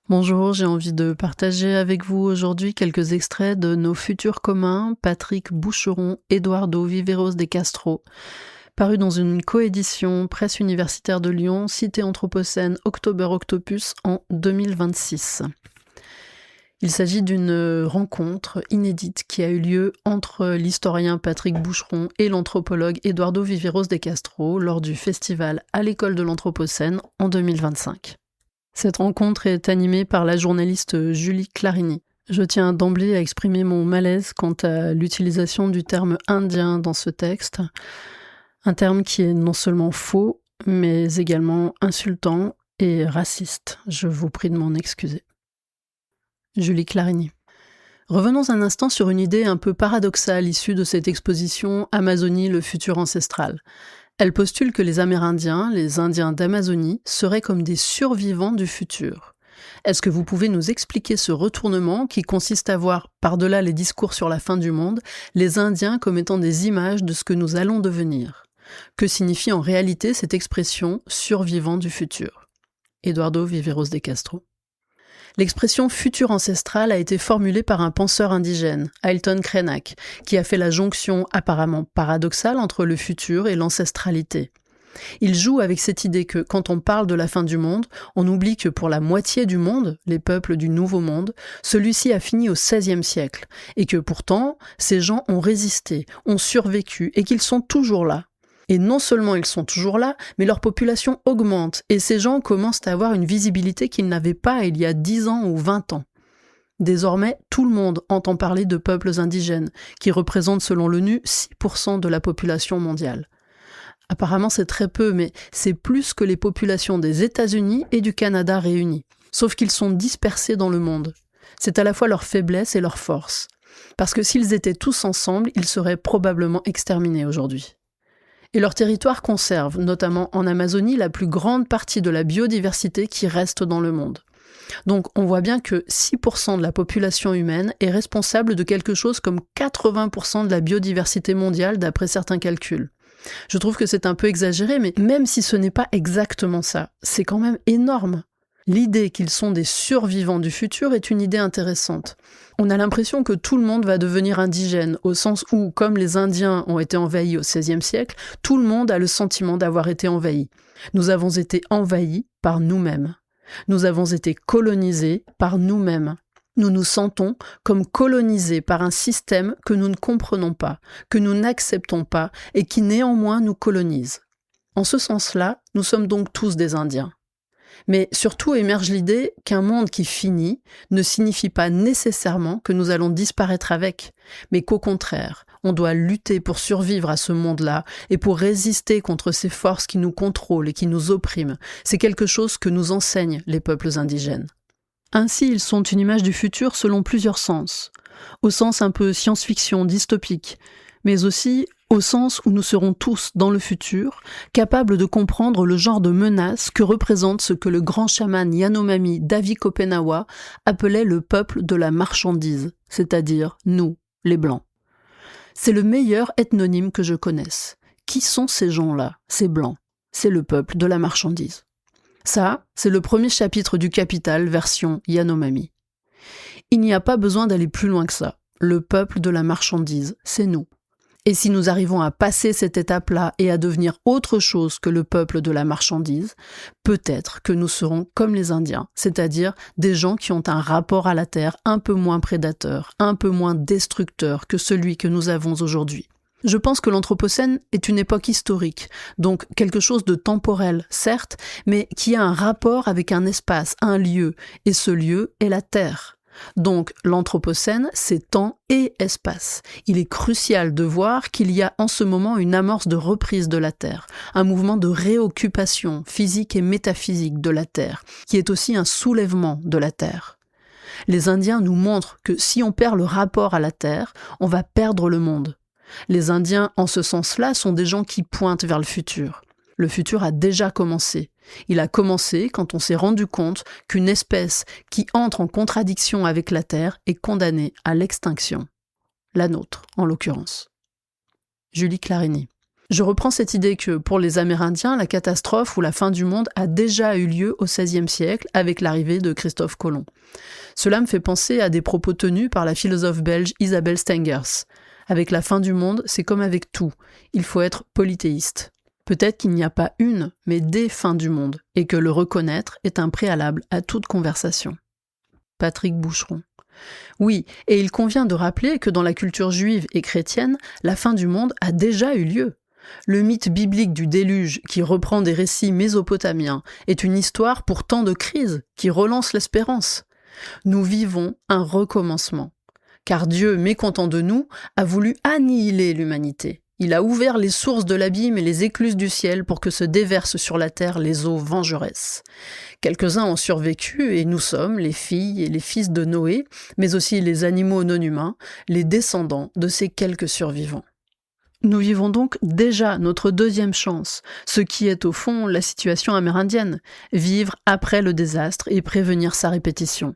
Bonjour, j'ai envie de partager avec vous aujourd'hui quelques extraits de nos futurs communs, Patrick Boucheron, Eduardo Viveros de Castro, paru dans une coédition Presse universitaire de Lyon, Cité Anthropocène, October Octopus en 2026. Il s'agit d'une rencontre inédite qui a eu lieu entre l'historien Patrick Boucheron et l'anthropologue Eduardo Viveros de Castro lors du festival à l'école de l'Anthropocène en 2025. Cette rencontre est animée par la journaliste Julie Clarini. Je tiens d'emblée à exprimer mon malaise quant à l'utilisation du terme indien dans ce texte, un terme qui est non seulement faux, mais également insultant et raciste. Je vous prie de m'en excuser. Julie Clarini. Revenons un instant sur une idée un peu paradoxale issue de cette exposition Amazonie, le futur ancestral. Elle postule que les Amérindiens, les Indiens d'Amazonie, seraient comme des survivants du futur. Est-ce que vous pouvez nous expliquer ce retournement qui consiste à voir, par-delà les discours sur la fin du monde, les Indiens comme étant des images de ce que nous allons devenir? Que signifie en réalité cette expression « survivant du futur » ? Eduardo Viveros de Castro. L'expression « futur ancestral » a été formulée par un penseur indigène, Ailton Krenak, qui a fait la jonction apparemment paradoxale entre le futur et l'ancestralité. Il joue avec cette idée que, quand on parle de la fin du monde, on oublie que pour la moitié du monde, les peuples du Nouveau Monde, celui-ci a fini au XVIe siècle, et que pourtant, ces gens ont résisté, ont survécu, et qu'ils sont toujours là. Et non seulement ils sont toujours là, mais leur population augmente, et ces gens commencent à avoir une visibilité qu'ils n'avaient pas il y a 10 ans ou 20 ans. Désormais, tout le monde entend parler de peuples indigènes, qui représentent selon l'ONU 6% de la population mondiale. Apparemment c'est très peu, mais c'est plus que les populations des États-Unis et du Canada réunies. Sauf qu'ils sont dispersés dans le monde. C'est à la fois leur faiblesse et leur force. Parce que s'ils étaient tous ensemble, ils seraient probablement exterminés aujourd'hui. Et leur territoire conserve, notamment en Amazonie, la plus grande partie de la biodiversité qui reste dans le monde. Donc on voit bien que 6% de la population humaine est responsable de quelque chose comme 80% de la biodiversité mondiale d'après certains calculs. Je trouve que c'est un peu exagéré, mais même si ce n'est pas exactement ça, c'est quand même énorme. L'idée qu'ils sont des survivants du futur est une idée intéressante. On a l'impression que tout le monde va devenir indigène, au sens où, comme les Indiens ont été envahis au XVIe siècle, tout le monde a le sentiment d'avoir été envahi. Nous avons été envahis par nous-mêmes. Nous avons été colonisés par nous-mêmes. Nous nous sentons comme colonisés par un système que nous ne comprenons pas, que nous n'acceptons pas et qui néanmoins nous colonise. En ce sens-là, nous sommes donc tous des Indiens. Mais surtout émerge l'idée qu'un monde qui finit ne signifie pas nécessairement que nous allons disparaître avec, mais qu'au contraire, on doit lutter pour survivre à ce monde-là et pour résister contre ces forces qui nous contrôlent et qui nous oppriment. C'est quelque chose que nous enseignent les peuples indigènes. Ainsi, ils sont une image du futur selon plusieurs sens. Au sens un peu science-fiction, dystopique, mais aussi au sens où nous serons tous, dans le futur, capables de comprendre le genre de menace que représente ce que le grand chaman Yanomami Davi Kopenawa appelait le peuple de la marchandise, c'est-à-dire nous, les Blancs. C'est le meilleur ethnonyme que je connaisse. Qui sont ces gens-là, ces Blancs ? C'est le peuple de la marchandise. Ça, c'est le premier chapitre du Capital version Yanomami. Il n'y a pas besoin d'aller plus loin que ça. Le peuple de la marchandise, c'est nous. Et si nous arrivons à passer cette étape-là et à devenir autre chose que le peuple de la marchandise, peut-être que nous serons comme les Indiens, c'est-à-dire des gens qui ont un rapport à la terre un peu moins prédateur, un peu moins destructeur que celui que nous avons aujourd'hui. Je pense que l'Anthropocène est une époque historique, donc quelque chose de temporel, certes, mais qui a un rapport avec un espace, un lieu, et ce lieu est la Terre. Donc l'Anthropocène, c'est temps et espace. Il est crucial de voir qu'il y a en ce moment une amorce de reprise de la Terre, un mouvement de réoccupation physique et métaphysique de la Terre, qui est aussi un soulèvement de la Terre. Les Indiens nous montrent que si on perd le rapport à la Terre, on va perdre le monde. Les Indiens, en ce sens-là, sont des gens qui pointent vers le futur. Le futur a déjà commencé. Il a commencé quand on s'est rendu compte qu'une espèce qui entre en contradiction avec la Terre est condamnée à l'extinction. La nôtre, en l'occurrence. Julie Clarini. Je reprends cette idée que, pour les Amérindiens, la catastrophe ou la fin du monde a déjà eu lieu au XVIe siècle avec l'arrivée de Christophe Colomb. Cela me fait penser à des propos tenus par la philosophe belge Isabelle Stengers. Avec la fin du monde, c'est comme avec tout, il faut être polythéiste. Peut-être qu'il n'y a pas une, mais des fins du monde, et que le reconnaître est un préalable à toute conversation. Patrick Boucheron. Oui, et il convient de rappeler que dans la culture juive et chrétienne, la fin du monde a déjà eu lieu. Le mythe biblique du déluge, qui reprend des récits mésopotamiens, est une histoire pour tant de crises, qui relance l'espérance. Nous vivons un recommencement. Car Dieu, mécontent de nous, a voulu annihiler l'humanité. Il a ouvert les sources de l'abîme et les écluses du ciel pour que se déversent sur la terre les eaux vengeresses. Quelques-uns ont survécu et nous sommes, les filles et les fils de Noé, mais aussi les animaux non humains, les descendants de ces quelques survivants. Nous vivons donc déjà notre deuxième chance, ce qui est au fond la situation amérindienne, vivre après le désastre et prévenir sa répétition.